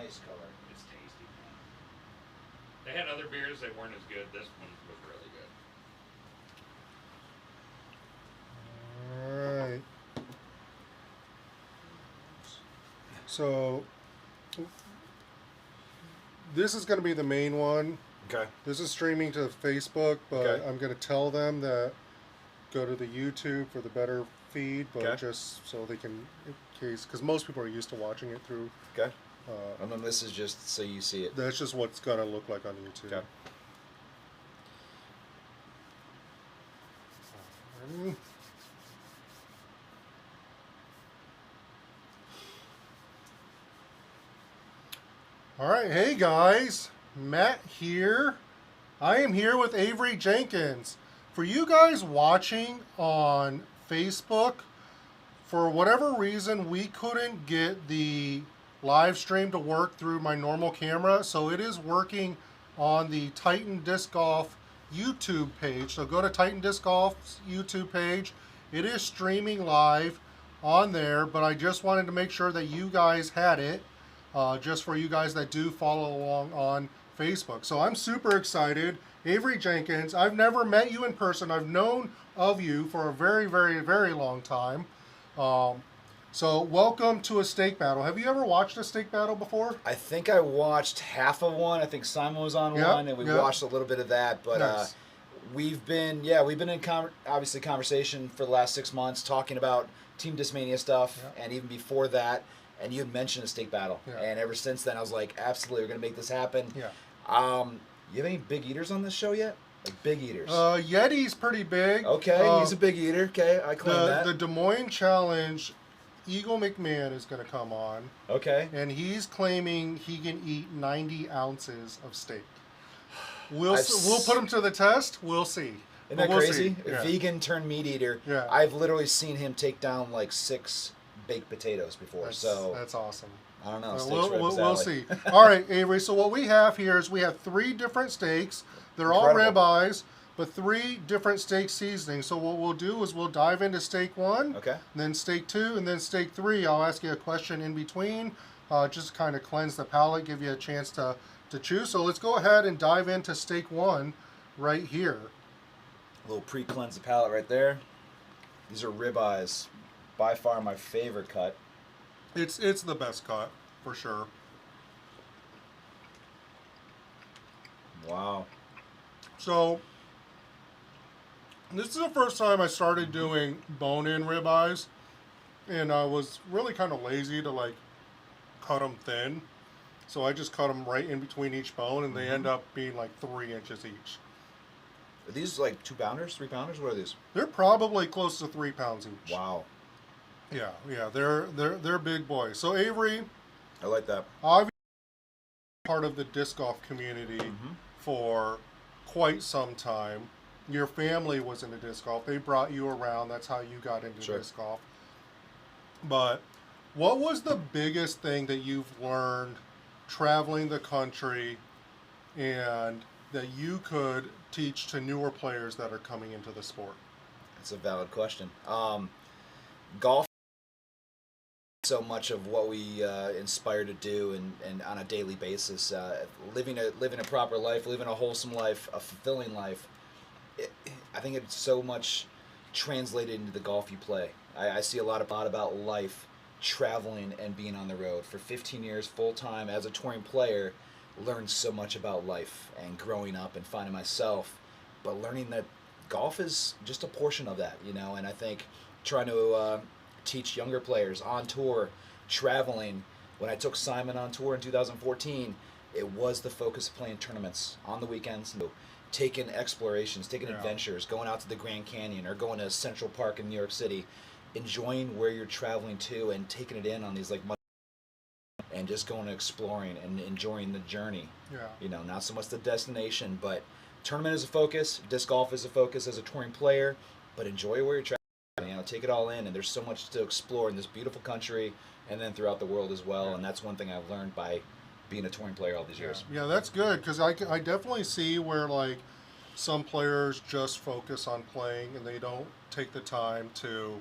nice color. It's tasty, man. They had other beers that weren't as good. This one was really good. All right. So this is going to be the main one. Okay. This is streaming to Facebook, but Okay. I'm going to tell them that go to the YouTube for the better feed, but Okay. just so they can, in case, because most people are used to watching it through. Okay. And then this is just so you see it. That's just what's going to look like on YouTube. Okay. Alrighty. All right, hey guys, Matt here. I am here with Avery Jenkins. For you guys watching on Facebook, for whatever reason, we couldn't get the live stream to work through my normal camera, so it is working on the Titan Disc Golf YouTube page. So go to Titan Disc Golf's YouTube page. It is streaming live on there, but I just wanted to make sure that you guys had it, just for you guys that do follow along on Facebook. So I'm super excited. Avery Jenkins, I've never met you in person. I've known of you for a very, very, very long time. So welcome to a steak battle. Have you ever watched a steak battle before? I think I watched half of one. I think Simon was on one, and we watched a little bit of that. But nice. we've been in obviously conversation for the last 6 months, talking about Team Discmania stuff, and even before that. And you had mentioned a steak battle, and ever since then, I was like, absolutely, we're gonna make this happen. Yeah. You have any big eaters on this show yet? Like big eaters? Yeti's pretty big. Okay, he's a big eater. Okay, I claim that. The Des Moines Challenge, Eagle McMahon is going to come on. Okay. And he's claiming he can eat 90 ounces of steak. We'll put him to the test. We'll see. Isn't that crazy? Yeah. Vegan turned meat eater. Yeah. I've literally seen him take down like 6 baked potatoes before. That's awesome. I don't know. We'll see. All right, Avery. So what we have here is we have 3 different steaks. They're all ribeyes, but 3 different steak seasonings. So what we'll do is we'll dive into steak 1, then steak 2, and then steak 3. I'll ask you a question in between, just kind of cleanse the palate, give you a chance to choose. So let's go ahead and dive into steak 1 right here. A little pre-cleanse the palate right there. These are ribeyes. By far my favorite cut. It's the best cut, for sure. Wow. So, this is the first time I started doing bone-in ribeyes, and I was really kind of lazy to like cut them thin. So I just cut them right in between each bone, and they end up being like 3 inches each. Are these like 2 pounders, 3 pounders? What are these? They're probably close to 3 pounds each. Wow. Yeah, they're big boys. So Avery, I like that. I've been part of the disc golf community for quite some time. Your family was into disc golf. They brought you around. That's how you got into disc golf. But what was the biggest thing that you've learned traveling the country and that you could teach to newer players that are coming into the sport? That's a valid question. Golf so much of what we inspire to do and on a daily basis, living a proper life, living a wholesome life, a fulfilling life. I think it's so much translated into the golf you play. I see a lot about life, traveling and being on the road. For 15 years full time as a touring player, learned so much about life and growing up and finding myself, but learning that golf is just a portion of that, you know. And I think trying to teach younger players on tour, traveling. When I took Simon on tour in 2014, it was the focus of playing tournaments on the weekends, taking explorations, taking adventures, going out to the Grand Canyon or going to Central Park in New York City, enjoying where you're traveling to and taking it in on these like and just going and exploring and enjoying the journey. You know, not so much the destination, but tournament is a focus, disc golf is a focus as a touring player, but enjoy where you're traveling. You know, take it all in, and there's so much to explore in this beautiful country and then throughout the world as well. And that's one thing I've learned by being a touring player all these years. Yeah, that's good, because I definitely see where like some players just focus on playing and they don't take the time to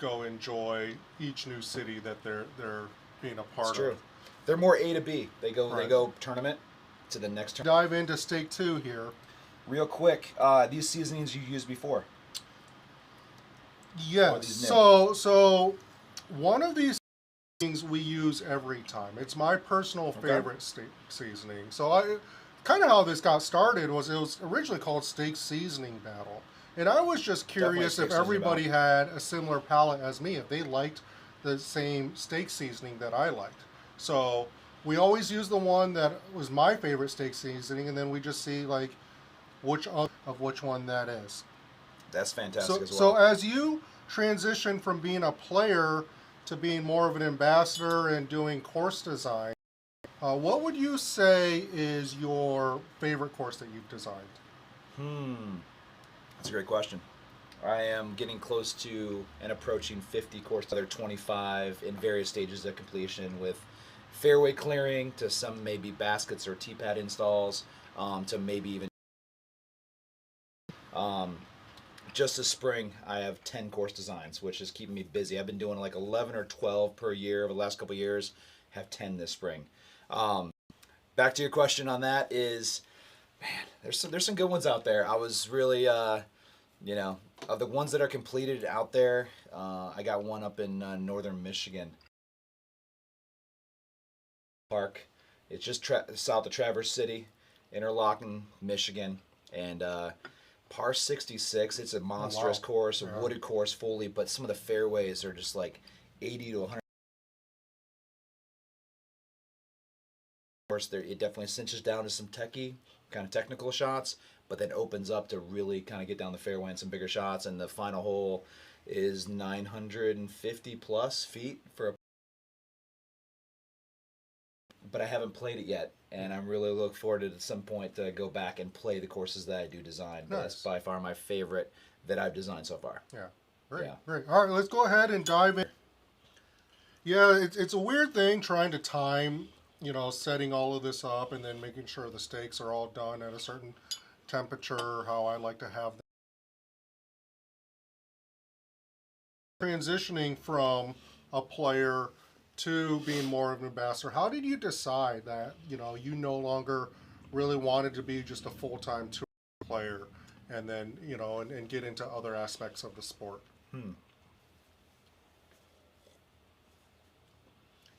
go enjoy each new city that they're being a part of. They're more A to B. They Right. go tournament to the next tournament. Dive into stake 2 here. Real quick, these seasonings you used before. Yes. these new? So one of these things we use every time. It's my personal Okay. favorite steak seasoning. So I kind of how this got started was it was originally called Steak Seasoning Battle. And I was just curious Definitely if steak seasoning everybody had a similar palate as me, if they liked the same steak seasoning that I liked. So we always use the one that was my favorite steak seasoning, and then we just see like which of which one that is. That's fantastic So, as well. so as you transition from being a player to being more of an ambassador and doing course design, what would you say is your favorite course that you've designed? That's a great question. I am getting close to and approaching 50 courses. Other 25 in various stages of completion, with fairway clearing to some maybe baskets or tee pad installs, to maybe even just this spring I have 10 course designs, which is keeping me busy. I've been doing like 11 or 12 per year over the last couple of years. Have 10 this spring. Back to your question on that is, man, there's some good ones out there. I was really of the ones that are completed out there, I got one up in northern Michigan Park. It's just south of Traverse City, Interlochen, Michigan, and par 66. It's a monstrous course, a wooded course fully, but some of the fairways are just like 80 to 100. Of course, it definitely cinches down to some techie, kind of technical shots, but then opens up to really kind of get down the fairway and some bigger shots. And the final hole is 950 plus feet for a. But I haven't played it yet, and I'm really looking forward to at some point to go back and play the courses that I do design. But that's by far my favorite that I've designed so far. Yeah, great. All right, let's go ahead and dive in. Yeah, it's a weird thing trying to time, setting all of this up and then making sure the steaks are all done at a certain temperature, how I like to have them. Transitioning from a player to being more of an ambassador, how did you decide that, you no longer really wanted to be just a full-time tour player and then, and get into other aspects of the sport?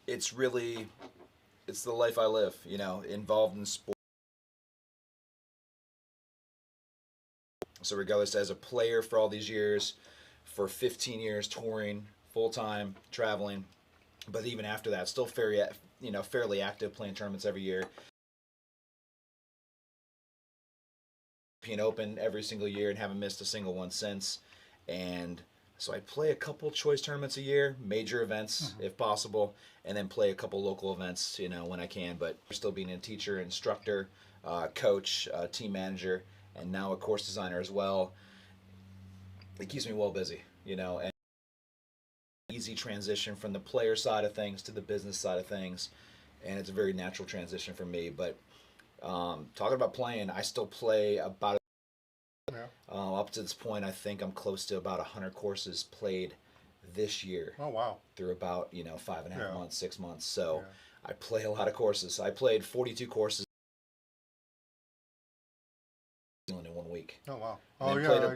It's the life I live, involved in sport. So regardless, as a player for all these years, for 15 years touring, full-time, traveling, but even after that, still fairly active, playing tournaments every year. European Open every single year and haven't missed a single one since. And so I play a couple choice tournaments a year, major events if possible, and then play a couple local events, when I can. But still being a teacher, instructor, coach, team manager, and now a course designer as well. It keeps me well busy, and easy transition from the player side of things to the business side of things, and it's a very natural transition for me. But talking about playing, I still play about up to this point. I think I'm close to about 100 courses played this year. Oh wow! Through about 5.5 months, 6 months. So I play a lot of courses. I played 42 courses in 1 week. Oh wow!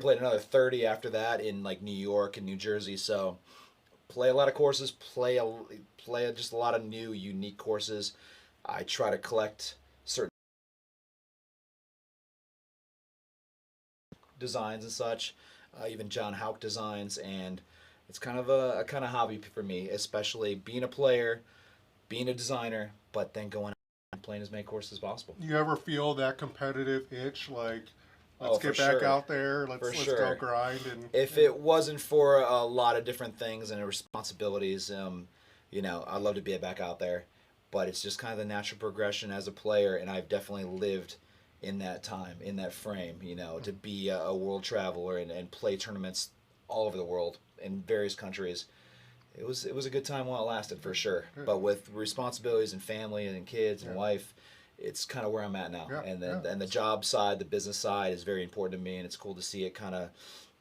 Played another 30 after that in like New York and New Jersey. So play a lot of courses. Play just a lot of new, unique courses. I try to collect certain designs and such, even John Houck designs, and it's kind of a hobby for me, especially being a player, being a designer, but then going out and playing as many courses as possible. You ever feel that competitive itch, like let's get back sure. out there, let's go grind? And if it wasn't for a lot of different things and responsibilities, I'd love to be back out there, but it's just kind of the natural progression as a player, and I've definitely lived in that time, in that frame, to be a world traveler and play tournaments all over the world in various countries. It was a good time while it lasted, for sure. But with responsibilities and family and kids and wife, it's kind of where I'm at now. And the job side, the business side is very important to me, and it's cool to see it kind of,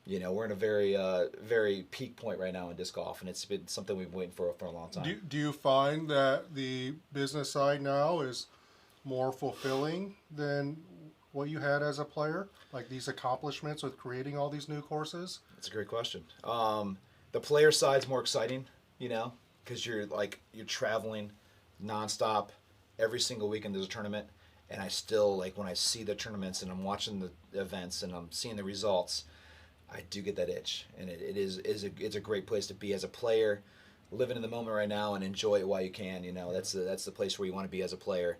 You know, we're in a very very peak point right now in disc golf, and it's been something we've been waiting for a long time. Do you find that the business side now is more fulfilling than what you had as a player? Like these accomplishments with creating all these new courses? That's a great question. The player side's more exciting, you know, because you're traveling nonstop. Every single weekend there's a tournament, and I still like when I see the tournaments and I'm watching the events and I'm seeing the results, I do get that itch, and it's a great place to be as a player, living in the moment right now and enjoy it while you can. You know, that's the place where you want to be as a player.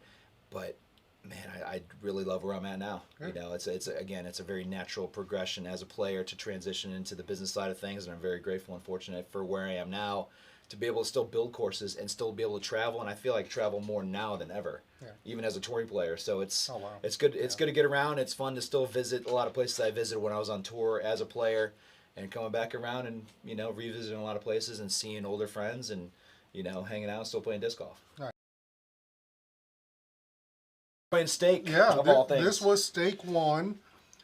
But man, I really love where I'm at now. Yeah. You know, it's a very natural progression as a player to transition into the business side of things, and I'm very grateful and fortunate for where I am now to be able to still build courses and still be able to travel, and I feel like travel more now than ever, even as a touring player. So it's it's good to get around. It's fun to still visit a lot of places I visited when I was on tour as a player, and coming back around and revisiting a lot of places and seeing older friends and hanging out and still playing disc golf. Right. Playing stake. Yeah, of all things. this was stake 1.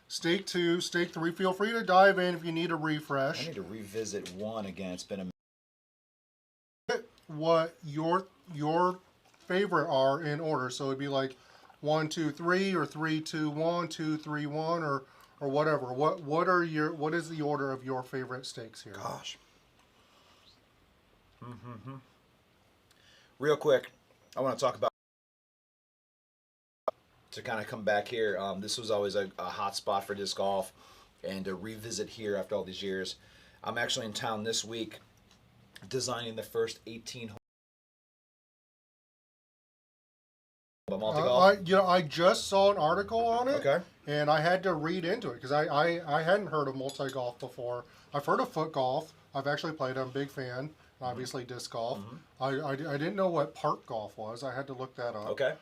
Stake 2, stake 3. Feel free to dive in if you need a refresh. I need to revisit 1 again. It's been a what your favorite are in order. So it'd be like 1, 2, 3, or 3, 2, 1, 2, 3, 1, or whatever. What is the order of your favorite stakes here? Gosh. Real quick, I want to talk about to kind of come back here. This was always a hot spot for disc golf, and to revisit here after all these years. I'm actually in town this week, designing the first 18 multi-golf. I just saw an article on it, Okay. and I had to read into it because I hadn't heard of multi-golf before. I've heard of foot golf. I've actually played. I'm a big fan. Obviously, disc golf. I didn't know what park golf was. I had to look that up. Okay.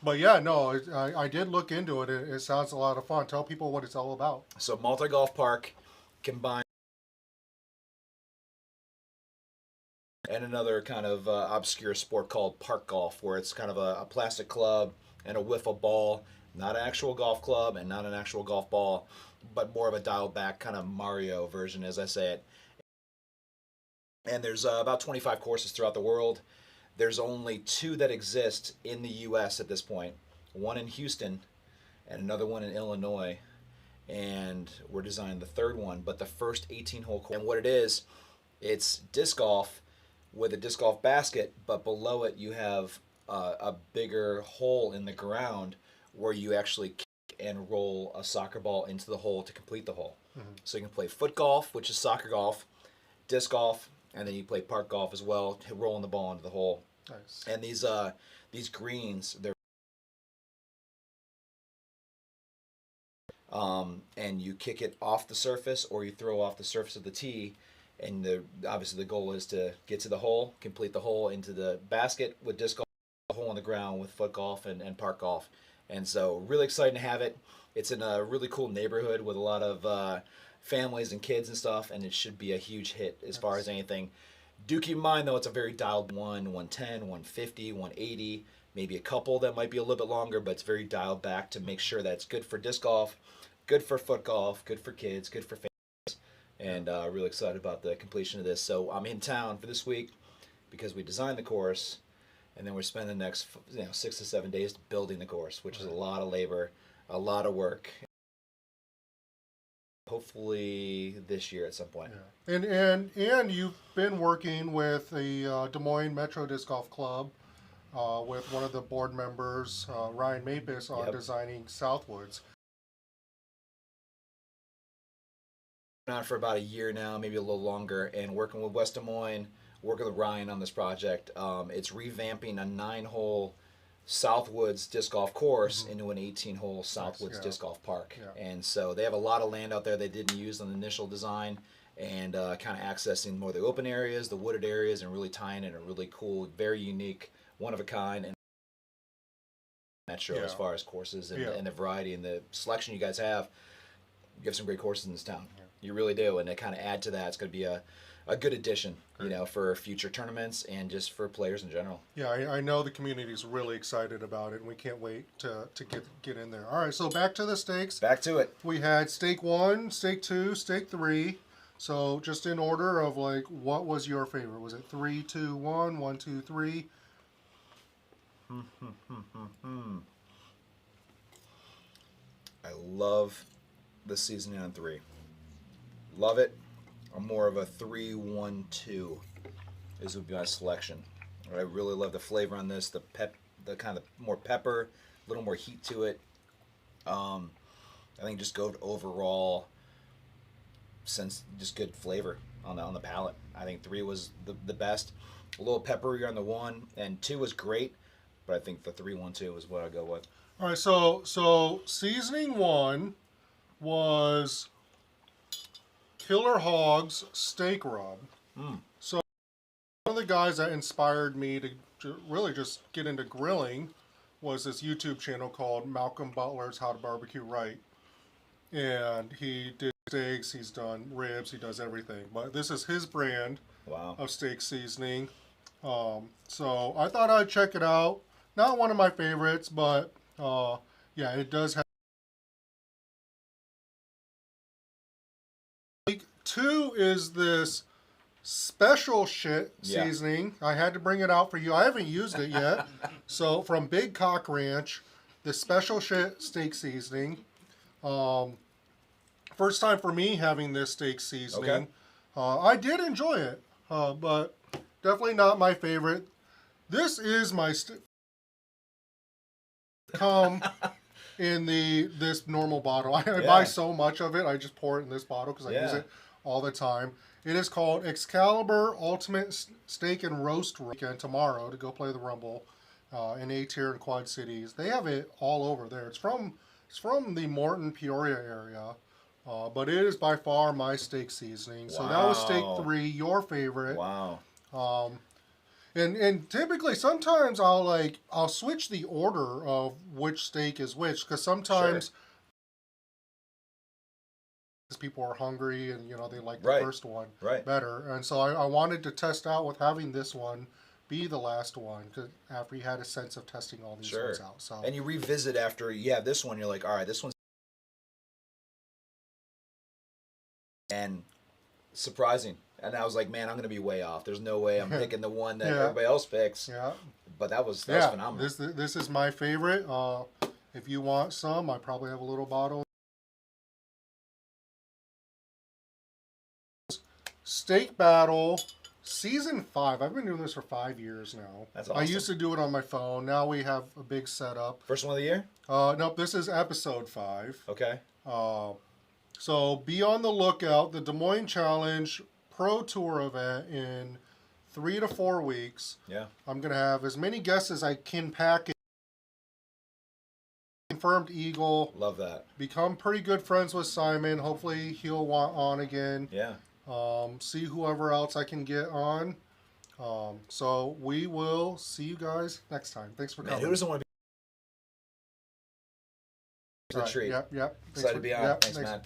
But yeah, no, I did look into it. It sounds a lot of fun. Tell people what it's all about. So multi-golf park combined and another kind of obscure sport called park golf, where it's kind of a plastic club and a wiffle ball, not an actual golf club and not an actual golf ball, but more of a dialed back kind of Mario version, as I say it. And there's about 25 courses throughout the world. There's only 2 that exist in the U.S. at this point. One in Houston and another one in Illinois. And we're designing the 3rd one, but the first 18-hole course. And what it is, it's disc golf with a disc golf basket, but below it you have a bigger hole in the ground where you actually kick and roll a soccer ball into the hole to complete the hole. So you can play foot golf, which is soccer golf, disc golf, and then you play park golf as well, rolling the ball into the hole. Nice. And these greens, they're and you kick it off the surface or you throw off the surface of the tee, and obviously the goal is to get to the hole, complete the hole into the basket with disc golf, a hole in the ground with foot golf and park golf. And so really excited to have it. It's in a really cool neighborhood with a lot of families and kids and stuff, and it should be a huge hit as far as anything. Do keep in mind though, it's a very dialed 110, 150, 180, maybe a couple that might be a little bit longer, but it's very dialed back to make sure that it's good for disc golf, good for foot golf, good for kids, good for families. And really excited about the completion of this. So I'm in town for this week because we designed the course, and then we're spending the next 6 to 7 days building the course, which is a lot of labor, a lot of work. Hopefully this year at some point. Yeah. And you've been working with the Des Moines Metro Disc Golf Club with one of the board members, Ryan Mapis, on designing Southwoods. On for about a year now, maybe a little longer, and working with West Des Moines, working with Ryan on this project. It's revamping a 9-hole Southwoods disc golf course into an 18-hole Southwoods disc golf park. And so they have a lot of land out there they didn't use on the initial design, and kind of accessing more of the open areas, the wooded areas, and really tying in a really cool, very unique, one of a kind, and metro as far as courses and the variety and the selection you guys have. You have some great courses in this town. You really do, and to kind of add to that, it's going to be a good addition, for future tournaments and just for players in general. Yeah, I know the community's really excited about it, and we can't wait to get in there. All right, so back to the steaks. Back to it. We had steak 1, steak 2, steak 3. So just in order of like, what was your favorite? Was it 3, 2, 1, 1, 2, 3? I love the seasoning on 3. Love it. I'm more of a 3, 1, 2. This would be my selection. I really love the flavor on this. The kind of more pepper, a little more heat to it. I think just go overall, just good flavor on the palate. I think 3 was the best. A little pepperier on the 1, and 2 was great, but I think the 3, 1, 2 is what I go with. All right, so seasoning 1 was Killer Hog's steak rub. So one of the guys that inspired me to really just get into grilling was this YouTube channel called Malcolm Butler's How to Barbecue Right. And he did steaks, he's done ribs, he does everything. But this is his brand of steak seasoning. So I thought I'd check it out. Not one of my favorites, but yeah, it does have. Week 2 is this special shit seasoning. I had to bring it out for you. I haven't used it yet. So from Big Cock Ranch, the special shit steak seasoning. First time for me having this steak seasoning. Okay. I did enjoy it, but definitely not my favorite. This is my come in this normal bottle. I buy so much of it. I just pour it in this bottle because I use it all the time. It is called Excalibur Ultimate Steak and Roast Weekend tomorrow to go play the Rumble in A-Tier and Quad Cities. They have it all over there. It's from the Morton, Peoria area, but it is by far my steak seasoning. So that was steak 3, your favorite. Wow. And typically sometimes I'll switch the order of which steak is which, because sometimes people are hungry and they like the first one better, and so I wanted to test out with having this one be the last one, because after you had a sense of testing all these ones out. So and you revisit after you have this one, you're like, all right, this one's and surprising. And I was like, man, I'm going to be way off. There's no way I'm picking the one that everybody else picks. Yeah. But that was phenomenal. This is my favorite. If you want some, I probably have a little bottle. Steak Battle Season 5. I've been doing this for 5 years now. That's awesome. I used to do it on my phone. Now we have a big setup. First one of the year? Nope, this is episode 5. Okay. So be on the lookout. The Des Moines Challenge Pro Tour event in 3 to 4 weeks. Yeah. I'm going to have as many guests as I can pack in. Confirmed Eagle. Love that. Become pretty good friends with Simon. Hopefully he'll want on again. Yeah. See whoever else I can get on. So we will see you guys next time. Thanks for coming. Who doesn't want to be a treat? Yep. Excited to be on. Yep, Thanks, man.